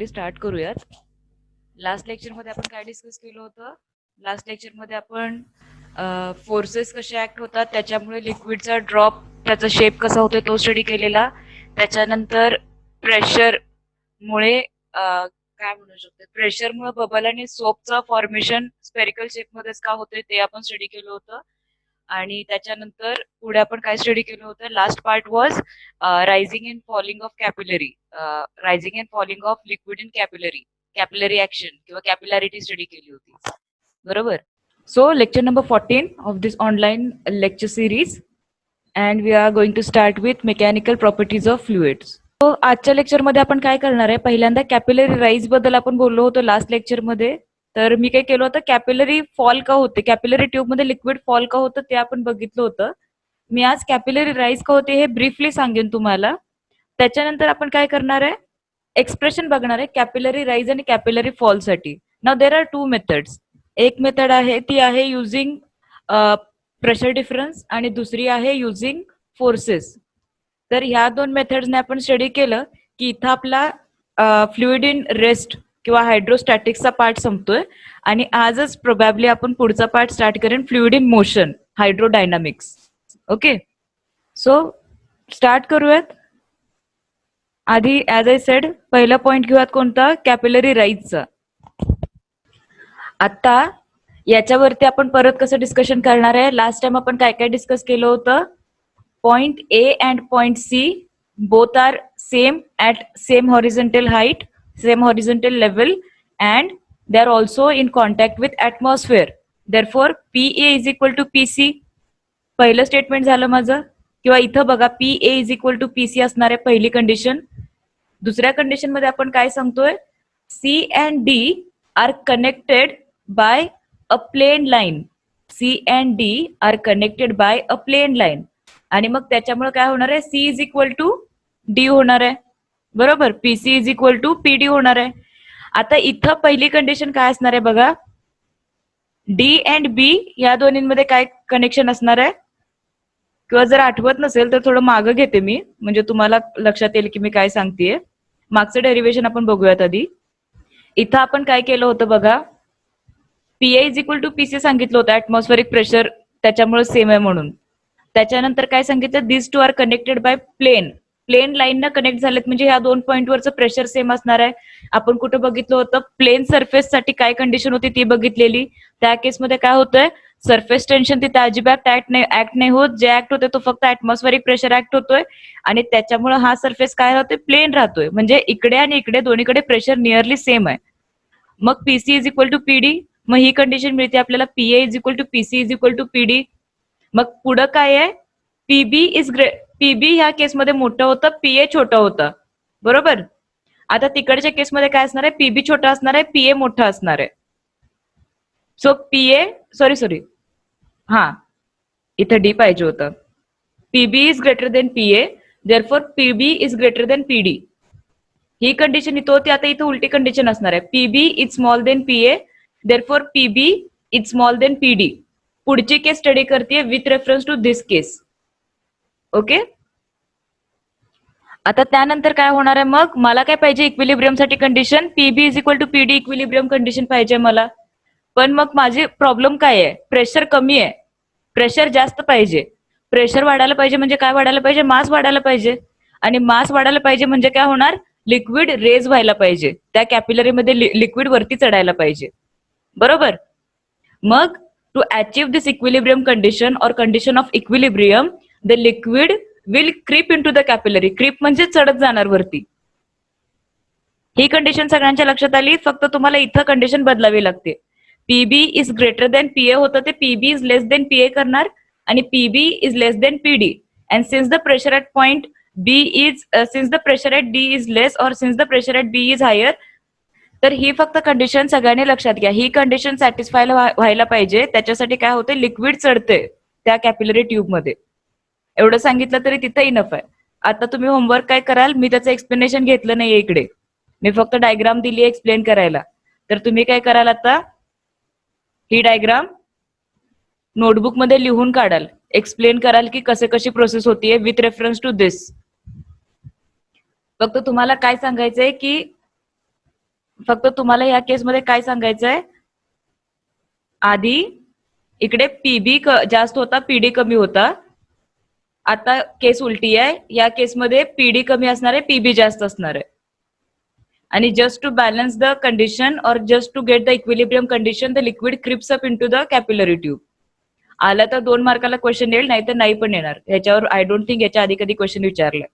Start करूयात. Last lecture मध्ये आपण काय डिस्कस केलं होतं? लास्ट लेक्चर मध्ये आपण फोर्सेस कसे ऍक्ट होतात, त्याच्यामुळे लिक्विडचा ड्रॉप, त्याचा शेप कसा होतो तो स्टडी केलेला. त्याच्यानंतर प्रेशर मुळे काय म्हणू शकतो, प्रेशरमुळे बबल आणि सोपचा फॉर्मेशन स्पेरिकल शेप मध्येच का होते ते आपण स्टडी केलं होतं. आणि त्याच्यानंतर पुढे आपण काय स्टडी केलं होतं? Last part was rising and falling of capillary, rising and falling of liquid in capillary action किंवा कॅपिलॅरिटी स्टडी केली होती. बरोबर. So lecture number 14 of this online lecture series, and we are going to start with mechanical properties of fluids. So आजच्या लेक्चरमध्ये आपण काय करणार आहे? पहिल्यांदा कॅपिलरी राईज बद्दल आपण बोललो होतो लास्ट लेक्चरमध्ये. तर मी काय केलं होतं, कॅपिलरी फॉल का होते, कॅपिलरी ट्यूब मध्ये लिक्विड फॉल का होतं ते आपण बघितलं होतं. मी आज कॅपिलरी राईज का होते हे ब्रीफली सांगेन तुम्हाला. त्याच्यानंतर आपण काय करणार आहे, एक्सप्रेशन बघणार आहे कॅपिलरी राईज आणि कॅपिलरी फॉल साठी. Now there are two methods. एक मेथड आहे ती आहे युझिंग प्रेशर डिफरन्स आणि दुसरी आहे युझिंग फोर्सेस. तर ह्या दोन मेथड्सने आपण स्टडी केलं की इथं आपला फ्लुइड इन रेस्ट किंवा हायड्रोस्टॅटिक्सचा पार्ट संपतोय आणि आजच प्रोबॅबली आपण पुढचा पार्ट स्टार्ट करेन fluid in motion, hydrodynamics. Okay, so start करूयात. आधी ऍज आय सेड पहिला पॉइंट घेऊयात कोणता? कॅपिलरी राईजचा. आता याच्यावरती आपण परत कसं डिस्कशन करणार आहे? लास्ट टाइम आपण काय काय डिस्कस केलं होतं? Point A and point C both are same at same horizontal height, same horizontal level, and they are also in contact with atmosphere. Therefore PA is equal to PC. पहिलं statement झालं माझं. किंवा इथं बघा PA is equal to PC असणार आहे पहिली condition. दुसऱ्या कंडिशन मध्ये आपण काय सांगतोय? C and D are connected by a plane line. C and D are connected by a plane line. आणि मग त्याच्यामुळे काय होणार आहे? C is equal to D होणार आहे. बरोबर. PC is equal to PD होणार आहे. आता इथं पहिली कंडिशन काय असणार आहे बघा, D अँड B या दोन्हींमध्ये काय कनेक्शन असणार आहे? किंवा जर आठवत नसेल तर थोडं मागं घेते मी, म्हणजे तुम्हाला लक्षात येईल की मी काय सांगतेय. मागचं डेरिव्हेशन आपण बघूयात आधी. इथं आपण काय केलं होतं बघा, PA is equal to PC सांगितलं होतं, ऍटमॉस्फेरिक प्रेशर त्याच्यामुळे सेम आहे म्हणून. त्याच्यानंतर काय सांगितलं? This two are connected by plane line न कनेक्ट झालेत, म्हणजे ह्या दोन पॉईंटवरचं प्रेशर सेम असणार आहे. आपण कुठं बघितलं होतं? प्लेन सरफेस साठी काय कंडिशन होती ती बघितलेली. त्या केसमध्ये काय होतंय? सरफेस टेन्शन तिथे अजिबात ऍक्ट नाही होत. जे ऍक्ट होते तो फक्त ऍटमॉस्फेरिक प्रेशर ऍक्ट होतोय आणि त्याच्यामुळे हा सरफेस काय राहतोय? प्लेन राहतोय. म्हणजे इकडे आणि इकडे दोन्हीकडे प्रेशर नियरली सेम आहे. मग PC is equal to PD. मग ही कंडिशन मिळते आपल्याला, PA is equal to PC is equal to PD. मग पुढं काय आहे? PB ह्या केसमध्ये मोठं होतं, PA छोटा होता. बरोबर. आता तिकडच्या केसमध्ये काय असणार आहे? PB छोटा असणार आहे, PA मोठा असणार आहे. सो PA सॉरी हा इथं D पाहिजे होतं. PB is greater than PA, therefore PB is greater than PD. ही कंडिशन इथं होती. आता इथं उलटी कंडिशन असणार आहे. PB is small than PA, therefore PB is small than PD. पुढची केस स्टडी करते with reference to this case. Okay. आता त्यानंतर काय होणार आहे? मग मला काय पाहिजे? इक्विलिब्रियम साठी condition PB is equal to PD equilibrium condition पाहिजे मला. पण मग माझी प्रॉब्लेम काय आहे? प्रेशर कमी आहे, प्रेशर जास्त पाहिजे. प्रेशर वाढायला पाहिजे म्हणजे काय वाढायला पाहिजे? मास वाढायला पाहिजे. आणि मास वाढायला पाहिजे म्हणजे काय होणार? लिक्विड रेज व्हायला पाहिजे. त्या कॅपिलरीमध्ये लिक्विड वरती चढायला पाहिजे. बरोबर. मग to achieve this equilibrium condition or condition of equilibrium, the liquid will creep into the capillary. Creep म्हणजे चढत जाणार वरती. ही कंडिशन सगळ्यांच्या लक्षात आली. फक्त तुम्हाला इथं कंडिशन बदलावी लागते. PB is greater than PA होतं ते PB is less than PA करणार आणि PB is less than PD. And since the pressure at point since the pressure at D is less or since the pressure at B is higher. तर ही फक्त condition सगळ्यांनी लक्षात घ्या. ही condition satisfy व्हायला पाहिजे. त्याच्यासाठी काय होते? लिक्विड चढते त्या कॅपिलरी ट्यूब मध्ये. एवढं सांगितलं तरी तिथं इनफ आहे. आता तुम्ही होमवर्क काय कराल? मी त्याचं एक्सप्लेनेशन घेतलं नाहीये इकडे, मी फक्त डायग्राम दिली एक्सप्लेन करायला. तर तुम्ही काय कराल? आता ही डायग्राम नोटबुक मध्ये लिहून काढाल, एक्सप्लेन कराल की कशी प्रोसेस होतीये विथ रेफरन्स टू दिस. फक्त तुम्हाला काय सांगायचंय की फक्त तुम्हाला या केसमध्ये काय सांगायचंय, आधी इकडे पीबी जास्त होता, पीडी कमी होता. आता केस उलटी आहे, या केसमध्ये पीडी कमी असणार आहे, पीबी जास्त असणार आहे. आणि just to balance the condition or just to get the equilibrium condition the liquid creeps up into the capillary tube. आला तर 2 मार्काला क्वेश्चन येईल, नाही तर नाही पण येणार. याच्यावर आय डोंट थिंक याच्या आधी कधी क्वेश्चन विचारलं.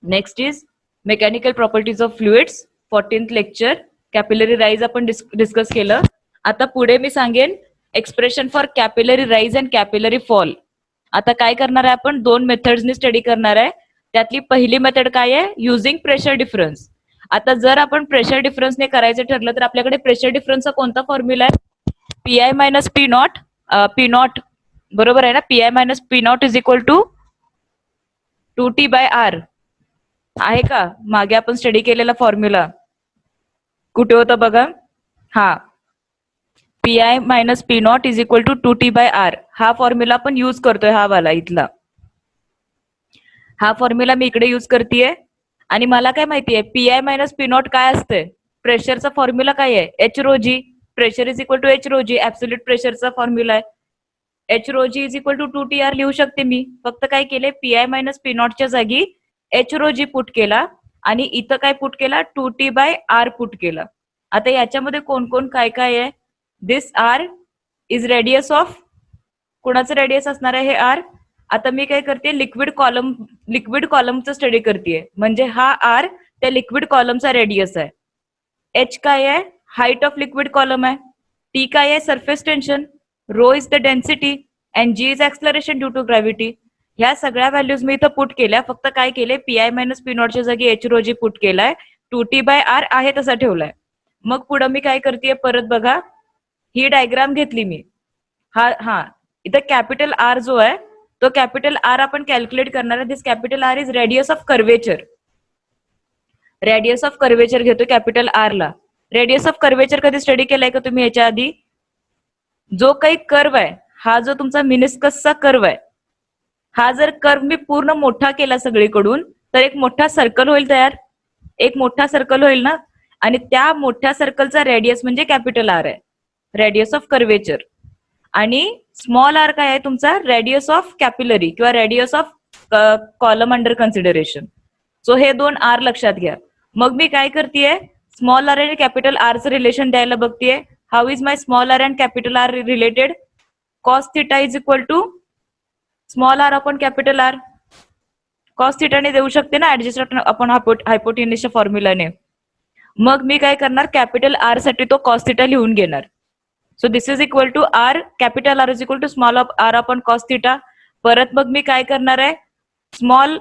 Next is mechanical properties of fluids, 14th lecture. Capillary rise आपण डिस्कस केलं. आता पुढे मी सांगेन expression for capillary rise and capillary fall. आता काय करणार आहे आपण, 2 मेथड्सनी स्टडी करणार आहे. त्यातली पहिली मेथड काय आहे, युझिंग प्रेशर डिफरन्स. आता जर आपण प्रेशर डिफरन्सने करायचं ठरलं तर आपल्याकडे प्रेशर डिफरन्सचा कोणता फॉर्म्युला आहे, P I minus P naught. P naught बरोबर आहे ना, P I minus P naught is equal to 2T by R. आहे का, मागे आपण स्टडी केलेला फॉर्म्युला कुठे होता बघा. हा, P I minus P naught is equal to 2T by R. हा फॉर्म्युला आपण यूज करतोय, हा वाला इथला. हा फॉर्म्युला मी इकडे यूज करतेय. आणि मला काय माहितीये, P I minus P naught काय असते, प्रेशरचा फॉर्म्युला काय आहे, H rho G. Pressure is equal to H rho G, absolute प्रेशरचा फॉर्म्युला आहे. H rho G is equal to 2TR लिहू शकते मी. फक्त काय केले, पी आय मायनस पी नॉटच्या जागी एच रो जी पुट केला आणि इथं काय पुट केला, 2T बाय आर पुट केला. आता याच्यामध्ये कोण कोण काय काय आहे, दिस आर इज रेडियस ऑफ, कुणाचं रेडियस असणार आहे हे आर. आता मी काय करते, लिक्विड कॉलमचं स्टडी करते, म्हणजे हा आर त्या लिक्विड कॉलमचा रेडियस आहे. एच काय आहे, हाईट ऑफ लिक्विड कॉलम आहे. टी काय आहे, surface tension. Rho is the density and G is acceleration due to gravity. ह्या सगळ्या व्हॅल्यूज मी इथं पुट केल्या. फक्त काय केले, पी आय मायनस पी नॉटच्या जागी एच रो जी पुट केलाय, 2T बाय आर आहे तसा ठेवलाय. मग पुढं मी काय करते, परत बघा, ही डायग्राम घेतली मी. हा इथं कॅपिटल आर जो आहे, तो कॅपिटल आर आपण कॅल्क्युलेट करणार आहे. This capital R is radius of curvature. Radius of curvature घेतो कॅपिटल आर ला. रेडियस ऑफ कर्वेचर कधी स्टडी केलाय का तुम्ही याच्या आधी? जो काही कर्व आहे, हा जो तुमचा मिनिस्कसचा कर्व आहे, हा जर कर्व मी पूर्ण मोठा केला सगळीकडून, तर एक मोठा सर्कल होईल तयार. एक मोठा सर्कल होईल ना, आणि त्या मोठ्या सर्कलचा रेडियस म्हणजे कॅपिटल आर आहे, रेडियस ऑफ कर्वेचर. आणि स्मॉल आर काय आहे तुमचा, रेडियस ऑफ कॅपिलरी किंवा radius of column under consideration. So हे 2 आर लक्षात घ्या. मग मी काय करतेय, स्मॉल आर आणि कॅपिटल आरचं रिलेशन द्यायला बघतेय. How is my small R and capital R related, cos theta is equal to small R upon capital R. Cos थिटाने देऊ शकते ना, ऍडजस्ट अपॉन हायपोटेन्यूसच्या फॉर्म्युलाने. मग मी काय करणार, कॅपिटल आर साठी तो कॉस थिटा लिहून घेणार. So this is equal to R, capital R is equal to small R upon cos theta. परत मग मी काय करणार आहे, स्मॉल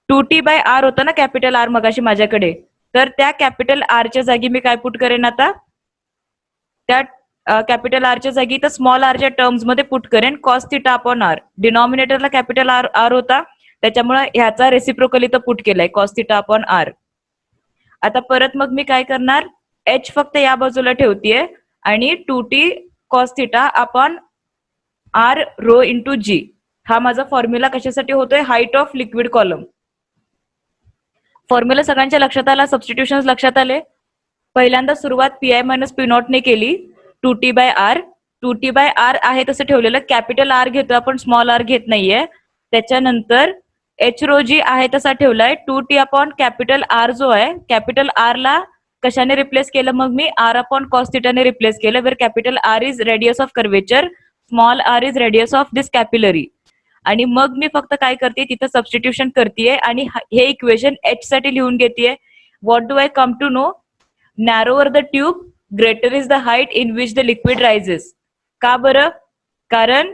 2T बाय आर होता ना कॅपिटल आर मगाशी माझ्याकडे, तर त्या कॅपिटल आरच्या जागी मी काय पुट करेन, आता त्या कॅपिटल आरच्या जागी तर स्मॉल आरच्या टर्म्स मध्ये पुट करेन कॉस थिटा अपॉन आर. डिनॉमिनेटरला कॅपिटल आर होता, त्याच्यामुळे ह्याचा रेसिप्रोकल इथं पुट केलाय कॉस थिटा अपॉन आर. आता परत मग मी काय करणार, एच फक्त या बाजूला ठेवतेय आणि 2T cos theta upon R rho into G. हा माझा फॉर्म्युला कशासाठी होतोय, height of liquid column. Formula सगळ्यांच्या लक्षात आला, सबस्टिट्यूशन लक्षात आले. पहिल्यांदा सुरुवात P I minus P naught ने केली, 2T by R. 2T by R आहे तसं ठेवलेलं, कॅपिटल आर घेतो आपण, स्मॉल आर घेत नाहीये. त्याच्यानंतर एच रो जी आहे तसा ठेवलाय, 2T अपॉन कॅपिटल आर जो आहे, कॅपिटल आर ला कशाने रिप्लेस केलं, मग मी आर अपॉन कॉस थिटाने रिप्लेस केलं. Where capital R is radius of curvature, small R is radius of this capillary. आणि मग मी फक्त काय करते, तिथं सबस्टिट्यूशन करतेय आणि हे इक्वेशन एच साठी लिहून घेतेय. What do I come to know, narrower the tube greater is the height in which the liquid rises. का बरं, कारण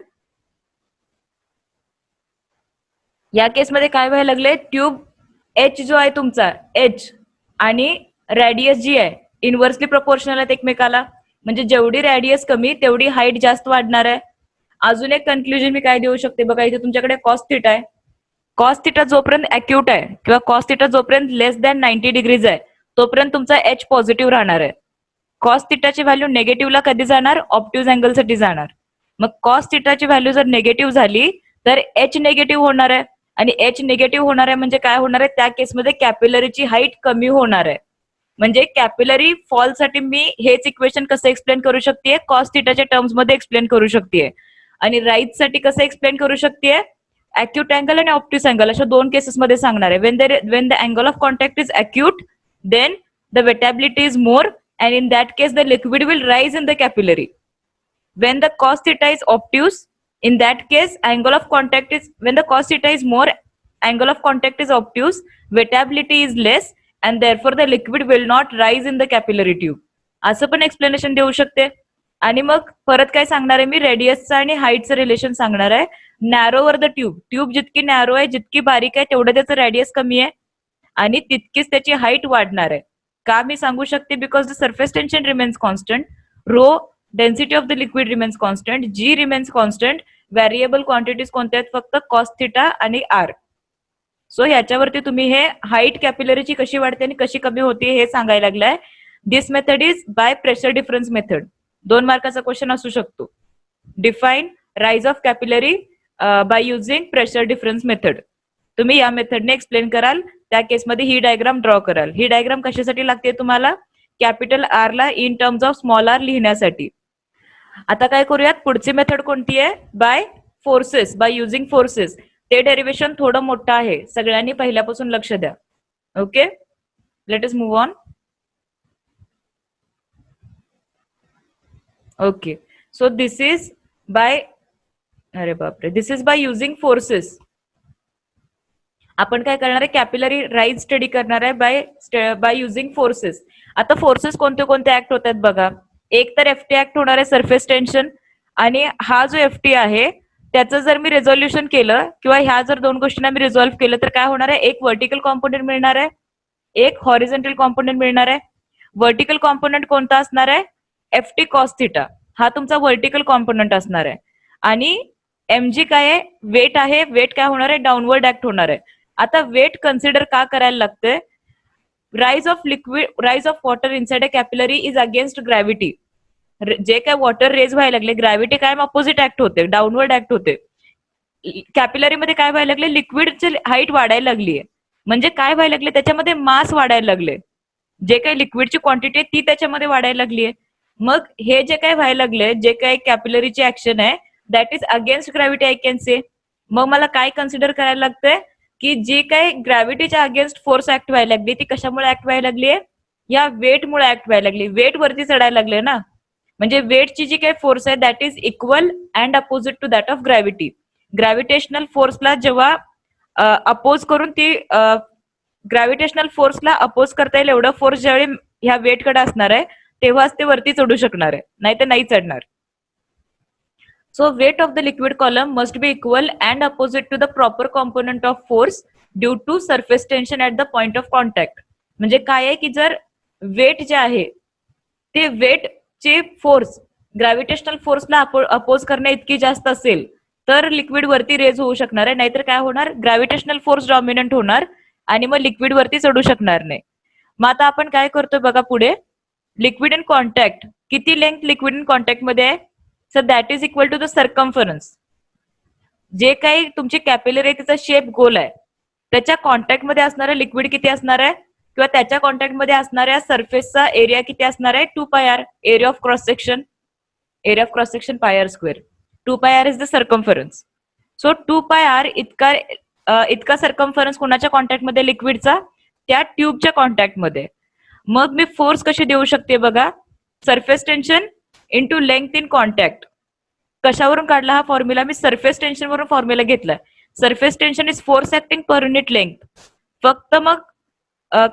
या केसमध्ये काय व्हायला लागले, ट्यूब एच जो आहे तुमचा, एच आणि रेडियस जी आहे इनव्हर्सली प्रोपोर्शनल आहेत एकमेकाला. म्हणजे जेवढी रेडियस कमी तेवढी हाईट जास्त वाढणार आहे. अजून एक कन्क्लुजन मी काय देऊ शकते बघा, इथे तुमच्याकडे कॉस थिटा आहे. कॉस थिटा जोपर्यंत अक्यूट आहे किंवा कॉस थिटा जोपर्यंत लेस दॅन 90 डिग्रीज आहे, तोपर्यंत तुमचा एच पॉझिटिव्ह राहणार आहे. कॉस थिटाची व्हॅल्यू नेगेटिव्हला कधी जाणार, ऑप्टिव्ह अँगलसाठी जाणार. मग कॉस थिटाची व्हॅल्यू जर नेगेटिव्ह झाली तर एच नेगेटिव्ह होणार आहे, आणि एच निगेटिव्ह होणार आहे म्हणजे काय होणार आहे, त्या केसमध्ये कॅपिलरीची हाईट कमी होणार आहे. म्हणजे कॅपिलरी फॉल साठी मी हेच इक्वेशन कसं एक्सप्लेन करू शकते, कॉस थिटाच्या टर्म्स मध्ये एक्सप्लेन करू शकते. आणि राईज साठी कसं एक्सप्लेन करू शकते, अॅक्यूट अँगल आणि ऑप्टिस अँगल अशा दोन केसेसमध्ये सांगणार आहे. When the angle of contact is acute, then the wettability is more, and in that case the liquid will rise in the capillary. When the cos theta is obtuse, in that case angle of contact is, when the cos theta is more, angle of contact is obtuse, wettability is less, and therefore the liquid will not rise in the capillary tube. असं पण explanation देऊ शकते. आणि मग परत काय सांगणार आहे मी, रेडियसचं आणि हाईटचं रिलेशन सांगणार आहे. नॅरोवर द ट्यूब, ट्यूब जितकी नॅरो आहे, जितकी बारीक आहे, तेवढं त्याचं रेडियस कमी आहे आणि तितकीच त्याची हाईट वाढणार आहे. का मी सांगू शकते, because the surface tension remains constant, rho density of the liquid remains constant, G remains constant, variable quantities कोणत्या आहेत, फक्त कॉस थिटा आणि आर. सो ह्याच्यावरती तुम्ही हे हाईट कॅपिलरीची कशी वाढते आणि कशी कमी होते हे सांगायला लागलाय. This method is by pressure difference method. 2 मार्काचा क्वेश्चन असू शकतो. Define rise of capillary by using pressure difference method. तुम्ही या मेथडने एक्सप्लेन कराल. त्या केसमध्ये ही डायग्राम ड्रॉ कराल. ही डायग्राम कशासाठी लागते तुम्हाला, कॅपिटल आर ला in terms of small R लिहिण्यासाठी. आता काय करूयात, पुढची मेथड कोणती आहे, by forces, by using forces. ते डेरिवेशन थोडं मोठं आहे, सगळ्यांनी पहिल्यापासून लक्ष द्या. Okay, let us move on. Okay, so this is by, अरे बापरे, this is by using forces. आपण काय करणार आहे, कॅपिलरी राईज स्टडी करणार आहे बाय युझिंग फोर्सेस. आता फोर्सेस कोणते कोणते ऍक्ट होतात बघा. एक तर एफटी ऍक्ट होणार आहे, सरफेस टेन्शन. आणि हा जो एफटी आहे त्याचं जर मी रेझोल्युशन केलं किंवा ह्या जर दोन गोष्टींना मी रिझॉल्व्ह केलं तर काय होणार आहे, एक व्हर्टिकल कॉम्पोनंट मिळणार आहे, एक हॉरिझॉन्टल कॉम्पोनंट मिळणार आहे. व्हर्टिकल कॉम्पोनंट कोणता असणार आहे, एफटी कॉस थिटा, हा तुमचा व्हर्टिकल कॉम्पोनंट असणार आहे. आणि एमजी काय आहे, वेट आहे. वेट काय होणार आहे, डाऊनवर्ड ऍक्ट होणार आहे. आता वेट कन्सिडर का करायला लागतंय, rise of liquid, rise of water inside a capillary is against gravity. जे काय वॉटर रेज व्हायला लागले, ग्रॅव्हिटी काय अपोजिट ऍक्ट होते, डाऊनवर्ड ऍक्ट होते. कॅपिलरी मध्ये काय व्हायला लागले, लिक्विडची हाईट वाढायला लागलीये. म्हणजे काय व्हायला लागले, त्याच्यामध्ये मास वाढायला लागले. जे काही लिक्विडची क्वांटिटी आहे ती त्याच्यामध्ये वाढायला लागलीये. मग हे जे काय व्हायला लागले, जे काही कॅपिलरीची ऍक्शन आहे, that is against gravity, I can say. मग मला काय कन्सिडर करायला लागतंय, की जी काही ग्रॅव्हिटीच्या अगेन्स्ट फोर्स ऍक्ट व्हायला लागली ती कशामुळे ऍक्ट व्हायला लागली, या वेटमुळे ऍक्ट व्हायला लागली. वेट वरती चढायला लागले ना, म्हणजे वेटची जी काही फोर्स आहे that is equal and opposite to that of gravity. Gravitational फोर्सला जेव्हा अपोज करून ती ग्रॅव्हिटेशनल फोर्सला अपोज करता येईल एवढं फोर्स ज्यावेळी ह्या वेटकडे असणार आहे तेव्हाच ते वरती चढू शकणार आहे, नाही तर नाही चढणार. So weight of the liquid column must be equal and opposite to the proper component of force due to surface tension at the point of contact. म्हणजे काय आहे की जर वेट जे आहे ते वेटचे फोर्स ग्रॅव्हिटेशनल फोर्सला अपोज करण्या इतकी जास्त असेल तर लिक्विड वरती रेज होऊ शकणार आहे, नाहीतर काय होणार, ग्रॅव्हिटेशनल फोर्स डॉमिनंट होणार आणि मग लिक्विड वरती चढू शकणार नाही. मग आता आपण काय करतोय बघा पुढे, लिक्विड इन कॉन्टॅक्ट, किती लेंथ लिक्विड इन कॉन्टॅक्ट मध्ये आहे, so that is equal to the circumference. जे काही तुमची कॅपिलरी आहे तिचा शेप गोल आहे, त्याच्या कॉन्टॅक्ट मध्ये असणारं लिक्विड किती असणार आहे, किंवा त्याच्या कॉन्टॅक्ट मध्ये असणाऱ्या सरफेसचा एरिया किती असणार आहे, 2 pi R, area of cross section. Area of cross section pi R square. 2 pi R is the circumference. So 2 pi R इतका सर्कम्फरन्स कोणाच्या कॉन्टॅक्ट मध्ये, लिक्विडचा, त्या ट्यूबच्या कॉन्टॅक्ट मध्ये. मग मी फोर्स कशी देऊ शकते बघा, surface tension into length in contact. कशावरून काढला हा फॉर्म्युला, मी सरफेस टेन्शन वरून फॉर्म्युला घेतलाय. Surface tension is force acting per unit length. फक्त मग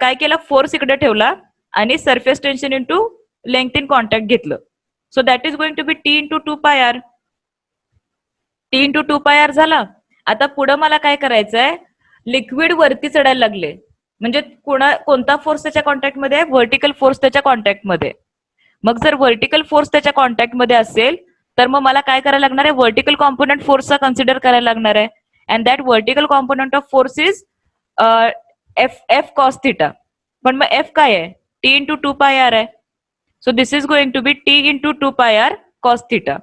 काय केलं, फोर्स इकडे ठेवला आणि surface tension into length in contact घेतलं. So that is going to be T into 2 pi R. T into 2 pi R झाला. आता पुढं मला काय करायचं आहे, लिक्विड वरती चढायला लागले म्हणजे कोणता फोर्स त्याच्या कॉन्टॅक्ट मध्ये आहे, व्हर्टिकल फोर्स त्याच्या कॉन्टॅक्ट मध्ये. मग जर व्हर्टिकल फोर्स त्याच्या कॉन्टॅक्ट मध्ये असेल तर मग मला काय करायला लागणार आहे, व्हर्टिकल कॉम्पोनंट फोर्सचा कन्सिडर करायला लागणार आहे. And that vertical component of force is F cos theta. पण मग एफ काय आहे, टी इंटू 2 पाय आर आहे. So this is going to be T into 2 pi R cos theta.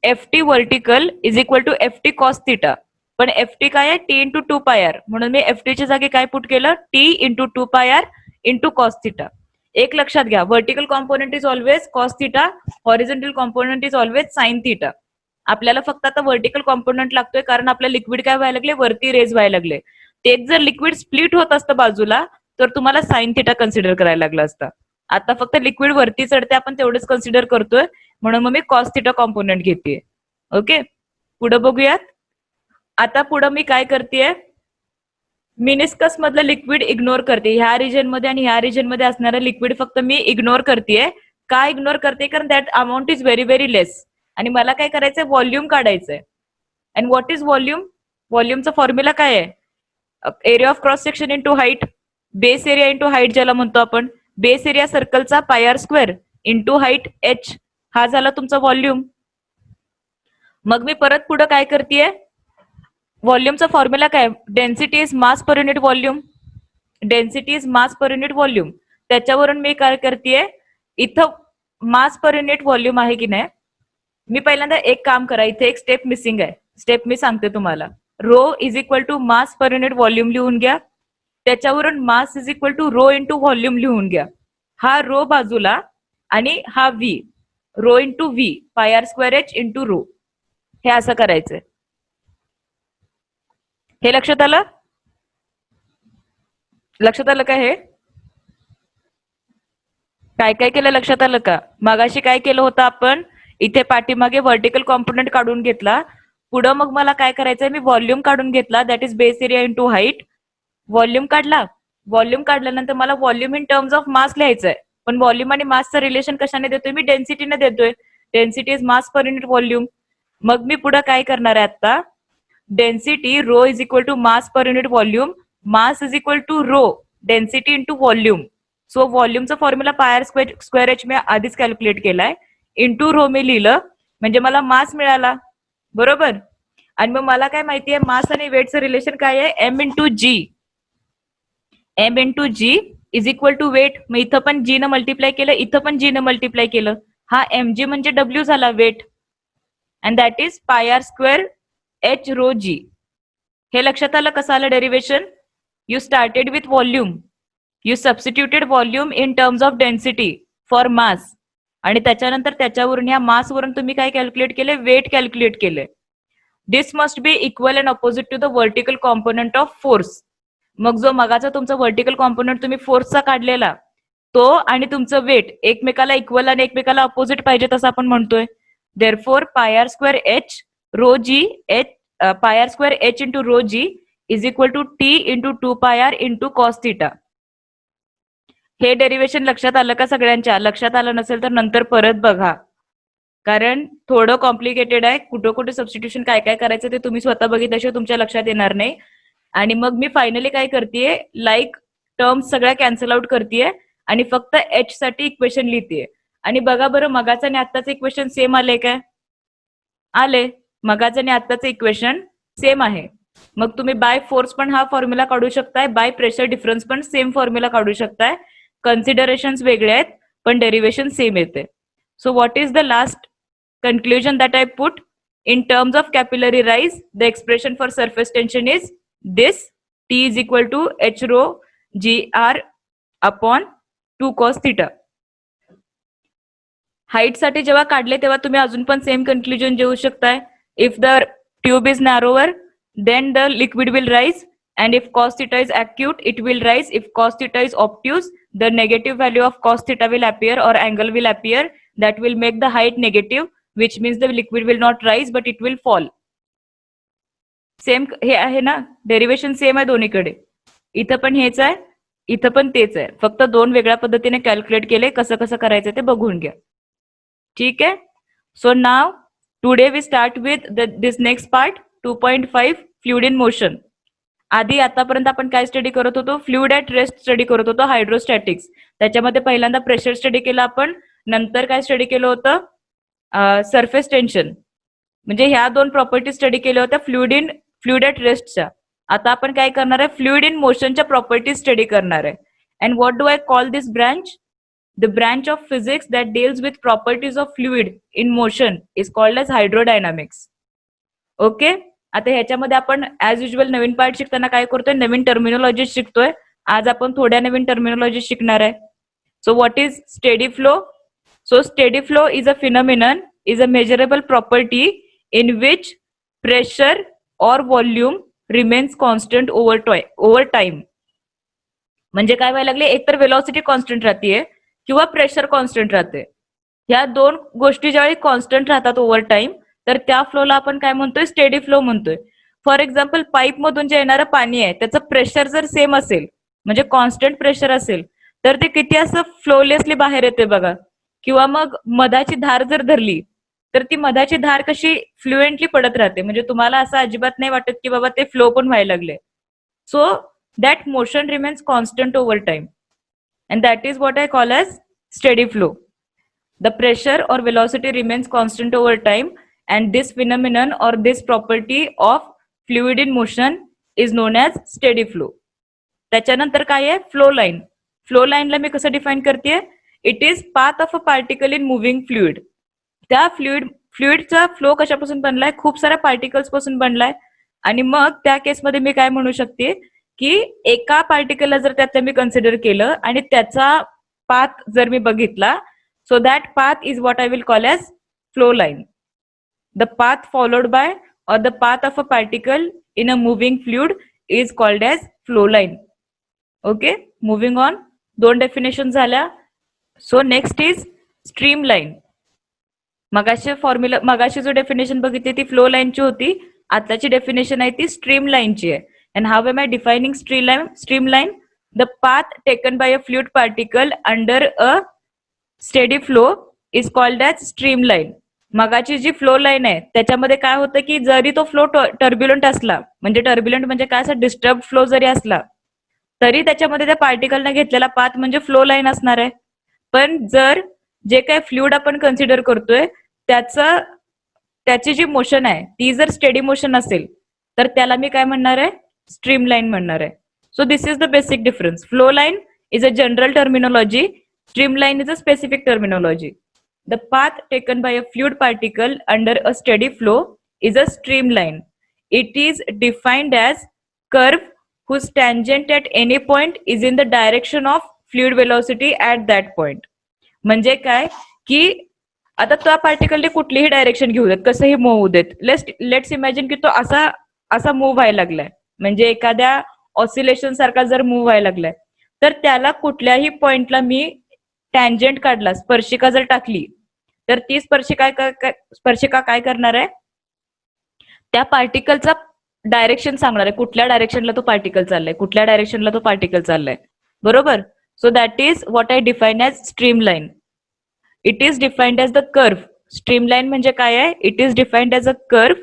F T vertical is equal to F T cos theta. पण F T काय आहे, T into 2 pi R, म्हणून मी F टीच्या जागी काय put केलं, T into 2 pi R into cos theta. एक लक्षात घ्या, vertical component is always cos theta, horizontal component is always sine theta. आपल्याला फक्त आता व्हर्टिकल कॉम्पोनंट लागतोय कारण आपलं लिक्विड काय व्हायला लागले, वरती रेज व्हायला लागले. तेच जर लिक्विड स्प्लिट होत असतं बाजूला तर तुम्हाला साइन थिटा कन्सिडर करायला लागला असता. आता फक्त लिक्विड वरती चढते आपण तेवढंच कन्सिडर करतोय, म्हणून मग मी कॉस थिटा कॉम्पोनंट घेते. ओके, पुढे बघूयात. आता पुढे मी काय करतेय, मिनिस्कस मधलं लिक्विड इग्नोर करते. ह्या रिजन मध्ये आणि ह्या रिजन मध्ये असणारं लिक्विड फक्त मी इग्नोर करतेय. का इग्नोर करते, कारण that amount is very very less आणि मला काय करायचंय, व्हॉल्यूम काढायचंय. अँड व्हॉट इज व्हॉल्यूम, व्हॉल्यूमचा फॉर्म्युला काय आहे, area of cross section into height, base area into height ज्याला म्हणतो आपण. बेस एरिया सर्कलचा pi R square into height H, हा झाला तुमचा व्हॉल्यूम. मग मी परत पुढे काय करतेय, व्हॉल्यूमचा फॉर्म्युला काय, density is mass per unit volume. Density is mass per unit volume. त्याच्यावरून मी काय करतेय, इथं मास पर युनिट व्हॉल्यूम आहे की नाही, मी पहिल्यांदा एक काम करा, इथे एक स्टेप मिसिंग आहे. स्टेप मी सांगते तुम्हाला. Rho is equal to mass per unit volume लिहून घ्या. त्याच्यावरून mass is equal to rho into volume लिहून घ्या. हा रो बाजूला आणि हा V, rho into V pi R square H into rho, हे असं करायचंय. हे लक्षात आलं, लक्षात आलं का, हे काय काय केलं लक्षात आलं का. मगाशी काय केलं होतं आपण, इथे पाठीमागे व्हर्टिकल कॉम्पोनंट काढून घेतला. पुढं मग मला काय करायचंय, मी व्हॉल्यूम काढून घेतला, that is base area into height. Volume काढला. व्हॉल्यूम काढल्यानंतर मला volume in terms of mass लिहायचंय. पण व्हॉल्यूम आणि मासचं रिलेशन कशाने देतोय, मी डेन्सिटीने देतोय. Density is mass per unit volume. मग मी पुढे काय करणार आहे आता, density rho is equal to mass per unit volume, mass is equal to rho density into volume. So व्हॉल्यूमचा formula pi R square H मी आधीच कॅल्क्युलेट केलाय, इंटू रो मी लिहिलं, म्हणजे मला मास मिळाला. बरोबर. आणि मग मला काय माहितीये, मास आणि वेटचं रिलेशन काय आहे, M into G. M into G is equal to weight. मग इथं पण जी न मल्टिप्लाय केलं, इथं पण जी न मल्टिप्लाय केलं. हा एम जी म्हणजे डब्ल्यू झाला, weight. And that is pi R square H rho G. हे लक्षात आलं कसं आलं derivation. You started with volume, you substituted volume in terms of density for mass, आणि त्याच्यानंतर त्याच्यावरून या मासवरून तुम्ही काय कॅल्क्युलेट केले, वेट कॅल्क्युलेट केले. This must be equal and opposite to the vertical component of force. मग जो मगाचा तुमचा व्हर्टिकल कॉम्पोनंट तुम्ही फोर्सचा काढलेला, तो आणि तुमचं वेट एकमेकाला इक्वल आणि एकमेकाला अपोजिट पाहिजे असं आपण म्हणतोय. Therefore pi R square H rho G H, pi R square H into rho G is equal to T into two pi R into cos theta. हे डेरिवेशन लक्षात आलं का सगळ्यांच्या. लक्षात आलं नसेल तर नंतर परत बघा, कारण थोडं कॉम्प्लिकेटेड आहे. कुठं कुठे सबस्टिट्यूशन काय काय करायचं ते तुम्ही स्वतः बघितल्याशिवाय तुमच्या लक्षात येणार नाही. आणि मग मी फायनली काय करतेय, लाईक टर्म्स सगळ्या कॅन्सल आउट करतेय आणि फक्त एच साठी इक्वेशन लिहितेय. आणि बघा बरं, मगाचं आणि आत्ताचं इक्वेशन सेम आले काय, आले. मगाचं आणि आत्ताचं इक्वेशन सेम आहे. मग तुम्ही बाय फोर्स पण हा फॉर्म्युला काढू शकताय, बाय प्रेशर डिफरन्स पण सेम फॉर्म्युला काढू शकताय. कन्सिडरेशन्स वेगळे आहेत पण डेरिवेशन सेम येते. So what is the last conclusion that I put? In terms of capillary rise, the expression for surface tension is this: T is equal to H rho GR upon 2 cos theta. Height साठी जेव्हा काढले तेव्हा तुम्ही अजून पण same conclusion देऊ शकताय. If the tube is narrower then the liquid will rise, and if cos theta is acute it will rise. If cos theta is obtuse, the negative value of cos theta will appear or angle will appear that will make the height negative, which means the liquid will not rise but it will fall. Same हे आहे ना, derivation same आहे दोन्हीकडे. इथं पण हेच आहे, इथं पण तेच आहे, फक्त दोन वेगळ्या पद्धतीने कॅल्क्युलेट केले. कसं कसं करायचं ते बघून घ्या. ठीक आहे. So now today we start with this next part 2.5 fluid in motion. आधी आतापर्यंत आपण काय स्टडी करत होतो, फ्लुइड ॲट रेस्ट स्टडी करत होतो, हायड्रोस्टॅटिक्स. त्याच्यामध्ये पहिल्यांदा प्रेशर स्टडी केला आपण, नंतर काय स्टडी केलं होतं, सरफेस टेन्शन. म्हणजे ह्या दोन प्रॉपर्टी स्टडी केल्या होत्या फ्लुइड ॲट रेस्टच्या. आता आपण काय करणार आहे, फ्लुइड इन मोशनच्या प्रॉपर्टी स्टडी करणार आहे. And what do I call this branch? The branch of physics that deals with properties of fluid in motion is called as hydrodynamics. Okay. आता ह्याच्यामध्ये आपण ऍज युजल नवीन पार्ट शिकताना काय करतोय, नवीन terminology शिकतोय. आज आपण थोड्या नवीन टर्मिनॉलॉजी शिकणार आहे. So what is steady flow? So steady flow is a phenomenon, is a measurable property in which pressure or volume remains constant over time. म्हणजे काय व्हायला लागले, एकतर वेलॉसिटी कॉन्स्टंट राहतीये किंवा प्रेशर कॉन्स्टंट राहते. ह्या दोन गोष्टी ज्यावेळी कॉन्स्टंट राहतात ओव्हर टाइम, तर त्या फ्लोला आपण काय म्हणतोय, स्टेडी फ्लो म्हणतोय. फॉर एक्झाम्पल, पाईप मधून जे येणारं पाणी आहे त्याचं प्रेशर जर सेम असेल, म्हणजे कॉन्स्टंट प्रेशर असेल, तर ते किती असं फ्लोलेसली बाहेर येते बघा. किंवा मग मधाची धार जर धरली तर ती मधाची धार कशी फ्लुएंटली पडत राहते, म्हणजे तुम्हाला असं अजिबात नाही वाटत की बाबा ते फ्लो पण व्हायला लागले. So that motion remains constant over time, and that is what I call as steady flow. The pressure or velocity remains constant over time, and this phenomenon or this property of fluid in motion is known as steady flow. त्याच्यानंतर काय आहे, flow line. Flow लाईनला मी कसं define करते, it is path of a particle in moving fluid. त्या फ्लुइडचा flow कशापासून बनलाय, खूप साऱ्या पार्टिकल्स पासून बनलाय. आणि मग त्या केसमध्ये मी काय म्हणू शकते की एका पार्टिकलला जर त्यातलं मी कन्सिडर केलं आणि त्याचा पाथ जर मी बघितला, so that path is what I will call as flow line. The path followed by or the path of a particle in a moving fluid is called as flow line. Okay, moving on. दोन definition झाल्या. So next is streamline. मगाशी जो definition बघितली ती flow लाईनची होती, आताची definition आहे ती स्ट्रीम लाईनची आहे. And how am I defining streamline? The path taken by a fluid particle under a steady flow is called as streamline. मगाची जी फ्लो लाईन आहे त्याच्यामध्ये काय होतं की जरी तो फ्लो टर्ब्युलंट असला, म्हणजे टर्ब्युलंट म्हणजे काय, असा डिस्टर्ब फ्लो जरी असला, तरी त्याच्यामध्ये त्या पार्टिकलने घेतलेला पाथ म्हणजे फ्लो लाईन असणार आहे. पण जर जे काही फ्लुइड आपण कन्सिडर करतोय त्याची जी मोशन आहे ती जर स्टेडी मोशन असेल, तर त्याला मी काय म्हणणार आहे, स्ट्रीमलाईन म्हणणार आहे. So this is the basic difference. Flow line is a general terminology, streamline is a specific terminology. The path taken by a fluid particle under a steady flow is a streamline. It is defined as curve whose tangent at any point is in the direction of fluid velocity at that point. म्हणजे काय की आता त्या पार्टिकलने कुठलीही direction घेऊ देत, कसंही move होऊ देत. लेट्स इमॅजिन की तो असा मूव्ह व्हायला लागलाय, म्हणजे एखाद्या ऑसिलेशन सारखा जर मूव्ह व्हायला लागलाय, तर त्याला कुठल्याही पॉइंटला मी टँजंट काढला, स्पर्शिका जर टाकली, तर ती स्पर्शिका काय करणार आहे, त्या पार्टिकलचा डायरेक्शन सांगणार आहे, कुठल्या डायरेक्शनला तो पार्टिकल चाललाय, कुठल्या डायरेक्शनला तो पार्टिकल चाललाय. बरोबर. So that is what I define as streamline. It is defined as the curve. Streamline म्हणजे काय आहे, it is defined as a curve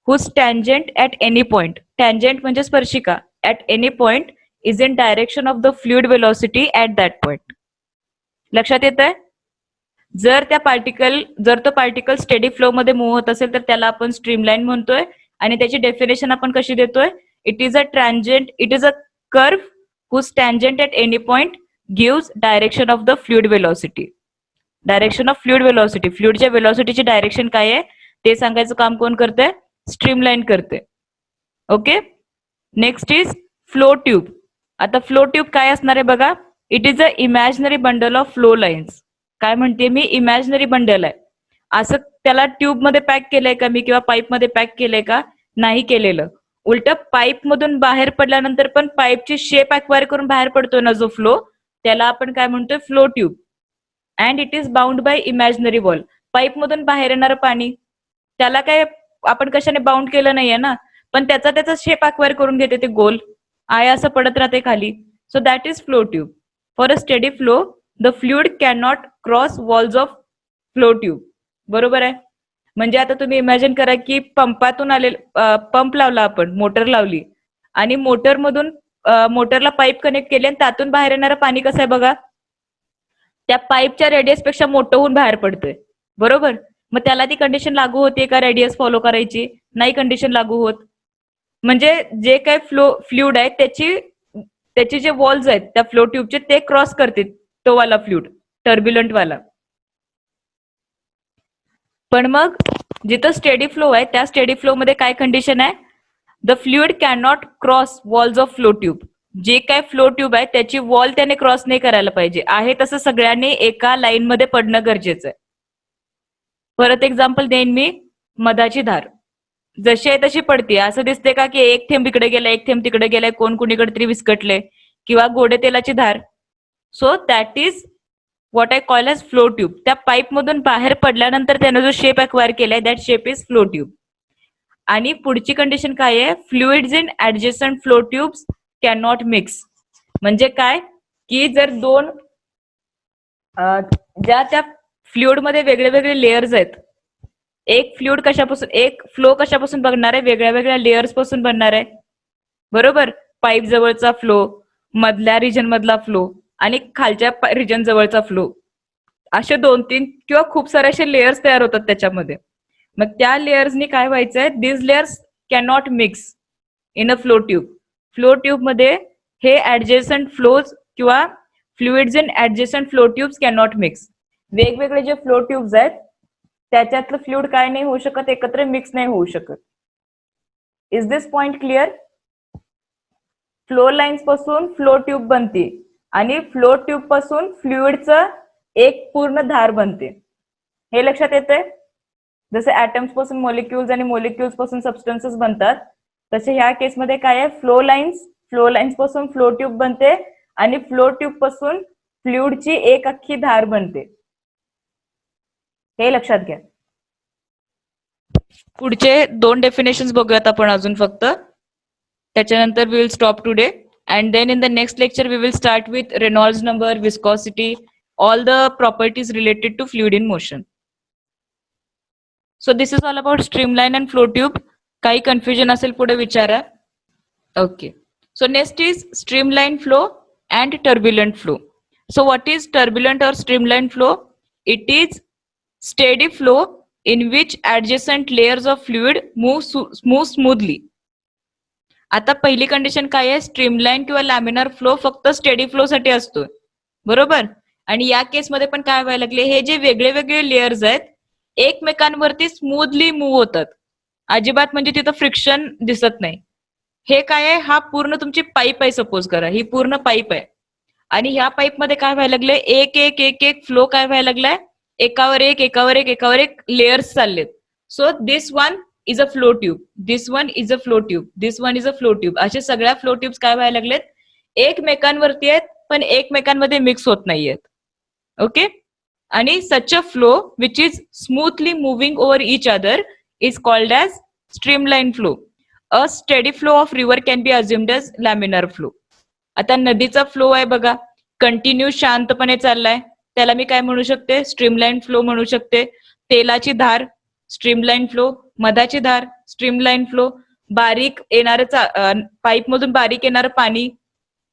whose tangent at any point, tangent म्हणजे स्पर्शिका, at any point is in direction of the fluid velocity at that point. लक्षात येत आहे? जर तो पार्टिकल स्टेडी फ्लो मध्ये मूव्ह होत असेल तर त्याला आपण स्ट्रीमलाईन म्हणतोय. आणि त्याची डेफिनेशन आपण कशी देतोय, it is a curve whose tangent at any point gives direction of the fluid velocity. Direction of fluid velocity, फ्लुइडच्या वेलॉसिटीची डायरेक्शन काय आहे ते सांगायचं काम कोण करते, स्ट्रीमलाईन करते. Okay. Next is flow tube. आता फ्लो ट्यूब काय असणार आहे बघा, it is a imaginary bundle of flow lines. काय म्हणते मी, इमॅजिनरी बंडल आहे. असं त्याला ट्यूब मध्ये पॅक केलंय का मी, किंवा पाईप मध्ये पॅक केलंय का, नाही केलेलं. उलट पाईप मधून बाहेर पडल्यानंतर पण पाईपची शेप अक्वायर करून बाहेर पडतोय ना जो फ्लो, त्याला आपण काय म्हणतोय, flow tube. And it is bound by imaginary wall. Pipe मधून बाहेर येणारं पाणी त्याला काय आपण कशाने बाउंड केलं नाहीये ना, पण त्याचा शेप अक्वायर करून घेते ते गोल आहे, असं पडत राहते खाली. So that is flow tube. For a steady flow the fluid can not cross walls of flow tube. बरोबर आहे. म्हणजे आता तुम्ही इमॅजिन करा की पंपातून पंप लावला आपण, मोटर लावली आणि मोटरला पाईप कनेक्ट केले आणि त्यातून बाहेर येणारं पाणी कसं आहे बघा, त्या पाईपच्या रेडियस पेक्षा मोठं होऊन बाहेर पडतोय. बरोबर. मग त्याला ती कंडिशन लागू होते का रेडियस फॉलो करायची, नाही कंडिशन लागू होत. म्हणजे जे काही फ्लुइड आहे त्याची जे वॉल्स आहेत त्या फ्लो ट्यूबचे ते क्रॉस करते तो वाला फ्लुइड, टर्ब्युलंट वाला. पण मग जिथं स्टेडी फ्लो आहे त्या स्टेडी फ्लो मध्ये काय कंडिशन आहे, the fluid can not cross walls of flow tube. जे काय फ्लो ट्यूब आहे त्याची वॉल त्याने क्रॉस नाही करायला पाहिजे. आहे तसं सगळ्यांनी एका लाईन मध्ये पडणं गरजेचं आहे. परत एक्झाम्पल देईन मी. मधाची धार जशी आहे तशी पडते. असं दिसते का की एक थेंब इकडे गेलाय, एक थेंब तिकडे गेलाय, कोण कुणीकडे तरी विस्कटले, किंवा गोडे तेलाची धार. So that is what I call as flow tube. त्या पाईप मधून बाहेर पडल्यानंतर त्यानं जो शेप अक्वायर केलाय that shape is flow tube. आणि पुढची कंडिशन काय आहे, fluids in adjacent flow tubes can not mix. म्हणजे काय की जर दोन ज्या त्या फ्लुइड मध्ये वेगळे वेगळे लेयर्स आहेत. एक फ्लुइड कशापासून, एक फ्लो कशापासून बनणार आहे, वेगळ्या वेगळ्या लेयर्स पासून बनणार आहे. बरोबर. पाईप जवळचा फ्लो, मधल्या रिजन मधला फ्लो आणि खालच्या रिजन जवळचा फ्लो, असे 2-3 किंवा खूप सारे असे लेयर्स तयार होतात त्याच्यामध्ये. मग त्या लेयर्सनी काय व्हायचंय, this layers can not mix in a flow tube. Flow tube मध्ये हे ऍडजस्टंट फ्लोज किंवा fluids in adjacent flow tubes can not mix. वेगवेगळे जे फ्लो ट्यूब्स आहेत त्याच्यातलं फ्लुइड काय नाही होऊ शकत, एकत्र मिक्स नाही होऊ शकत. Is this point clear? Flow lines पासून फ्लो ट्यूब बनते आणि फ्लो ट्यूब पासून फ्लुइडचं एक पूर्ण धार बनते. हे लक्षात येतंय? जसे ऍटम्स पासून मॉलिक्युल्स आणि मॉलिक्युल्स पासून सबस्टन्सेस बनतात, तसे ह्या केसमध्ये काय आहे, फ्लो लाईन्स पासून फ्लो ट्यूब बनते आणि फ्लो ट्यूब पासून फ्लुइडची एक अख्खी धार बनते. हे लक्षात घ्या. पुढचे 2 डेफिनेशन्स बघूयात आपण अजून फक्त. त्याच्यानंतर we will stop today and then in the next lecture we will start with Reynolds number, viscosity, all the properties related to fluid in motion. So this is all about streamline and flow tube. काही confusion असेल पुढे विचारा. Okay. So next is streamline flow and turbulent flow. So what is turbulent or streamlined flow? It is steady flow in which adjacent layers of fluid move smoothly. आता पहिली condition काय आहे, streamline किंवा laminar flow फक्त steady flow साठी असतो. बरोबर. आणि या केसमध्ये पण काय व्हायला लागले, हे जे वेगळे वेगळे लेयर्स आहेत एकमेकांवरती स्मूथली मूव्ह होतात. अजिबात म्हणजे तिथं फ्रिक्शन दिसत नाही. हे काय आहे, हा पूर्ण तुमची पाईप आहे सपोज करा, ही पूर्ण पाईप आहे आणि ह्या पाईप मध्ये काय व्हायला लागले, एक एक एक एक फ्लो काय व्हायला लागलाय, एकावर एक एकावर एक एकावर एक लेयर्स चाललेत. So this one is a flow tube, this one is a flow tube, this one is a flow tube. असे सगळ्या फ्लो ट्यूब्स काय व्हायला लागलेत, एकमेकांवरती आहेत पण एकमेकांमध्ये मिक्स होत नाहीयेत. ओके. आणि such a flow which is smoothly moving over each other is called as streamline flow. A steady flow of river can be assumed as laminar flow. आता नदीचा फ्लो आहे बघा, कंटिन्यू शांतपणे चाललाय, त्याला मी काय म्हणू शकते, स्ट्रीमलाइन फ्लो म्हणू शकते. तेलाची धार स्ट्रीमलाइन फ्लो, मधाची धार स्ट्रीमलाइन फ्लो, बारीक येणारं पाईप मधून बारीक येणारं पाणी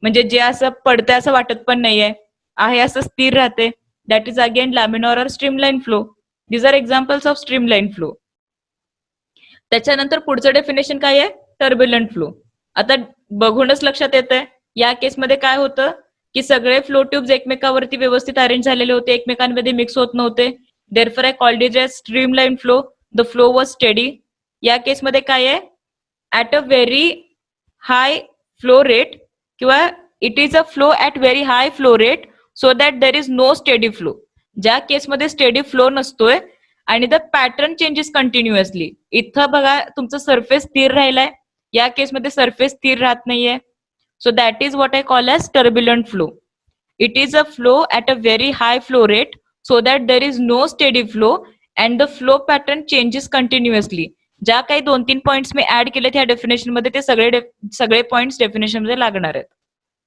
म्हणजे जे असं पडतंय असं वाटत पण नाहीये, आहे असं स्थिर राहते, that is again laminar or streamline flow. These are examples of streamline flow. त्याच्यानंतर पुढचं डेफिनेशन काय आहे, टर्ब्युलंट फ्लो. आता बघूनच लक्षात येतंय या केसमध्ये काय होतं की सगळे फ्लो ट्यूब्स एकमेकावरती व्यवस्थित अरेंज झालेले होते, एकमेकांमध्ये मिक्स होत नव्हते. Therefore I called it as streamline flow. The flow was steady. या केसमध्ये काय आहे, at a very high flow rate किंवा it is a flow at very high flow rate so that there is no steady flow. ज्या केसमध्ये steady flow नसतोय आणि the pattern changes continuously. इथं बघा तुमचं सरफेस स्थिर राहिलाय, या केसमध्ये सरफेस स्थिर राहत नाहीये. So that is what I call as turbulent flow. It is a flow at a very high flow rate so that there is no steady flow and the flow pattern changes continuously. ज्या काही 2-3 points मी add केले त्या definition मध्ये ते सगळे points definition मध्ये लागणार आहेत.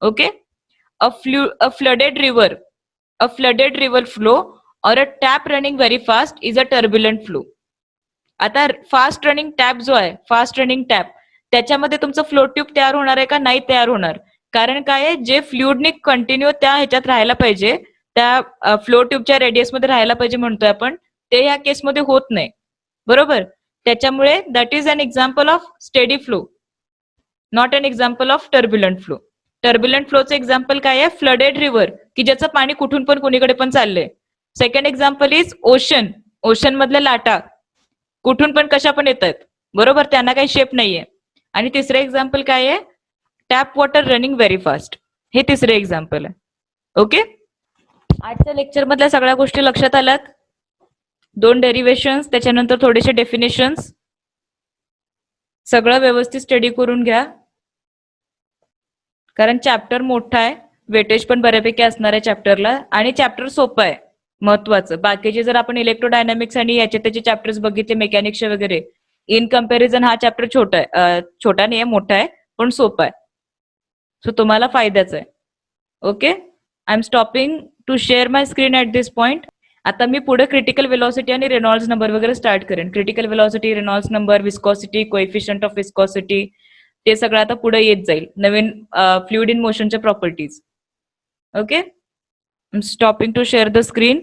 Okay. A flooded river flow or a tap running very fast is a turbulent flow. आता फास्ट रनिंग टॅप जो आहे, फास्ट रनिंग टॅप, त्याच्यामध्ये तुमचं फ्लो ट्यूब तयार होणार आहे का, नाही तयार होणार. कारण काय आहे, जे फ्लुइडनी कंटिन्यू त्या ह्याच्यात राहायला पाहिजे, त्या फ्लो ट्यूबच्या रेडियस मध्ये राहायला पाहिजे म्हणतोय आपण, ते या केसमध्ये होत नाही. बरोबर. त्याच्यामुळे that is an example of steady flow, not an example of turbulent flow. Turbulent फ्लोचं एक्झाम्पल काय आहे, फ्लडेड रिव्हर की ज्याचं पाणी कुठून पण कोणीकडे पण चाललंय. Second example is ocean, ocean मधल्या लाटा कुठून पण कशा पण येत आहेत. बरोबर, त्यांना काही शेप नाहीये. आणि तिसरं एक्झाम्पल काय आहे, tap water running very fast. हे तिसरे एक्झाम्पल आहे. ओके, आजच्या लेक्चर मधल्या सगळ्या गोष्टी लक्षात आल्यात. 2 डेरिव्हेशन्स, त्याच्यानंतर थोडेसे डेफिनेशन्स, सगळं व्यवस्थित स्टडी करून घ्या, कारण चॅप्टर मोठा आहे, वेटेज पण बऱ्यापैकी असणार आहे चॅप्टरला, आणि चॅप्टर सोपं आहे महत्वाचं. बाकीचे जर आपण इलेक्ट्रोडायनामिक्स आणि याचे त्याचे चॅप्टर्स बघितले मेकॅनिक्सचे वगैरे, इन कम्पॅरिझन हा चॅप्टर छोटा आहे, छोटा नाही आहे, मोठा आहे, पण सोपा आहे. सो तुम्हाला फायद्याचं आहे. Okay, I am stopping to share my screen at this point. आता मी पुढे क्रिटिकल वेलॉसिटी आणि रेनॉल्ड्स नंबर वगैरे स्टार्ट करेन. Critical velocity, Reynolds number, viscosity, coefficient of viscosity, ते सगळं आता पुढे येत जाईल, नवीन फ्लुइड इन मोशनच्या properties. Okay, I am stopping to share the screen.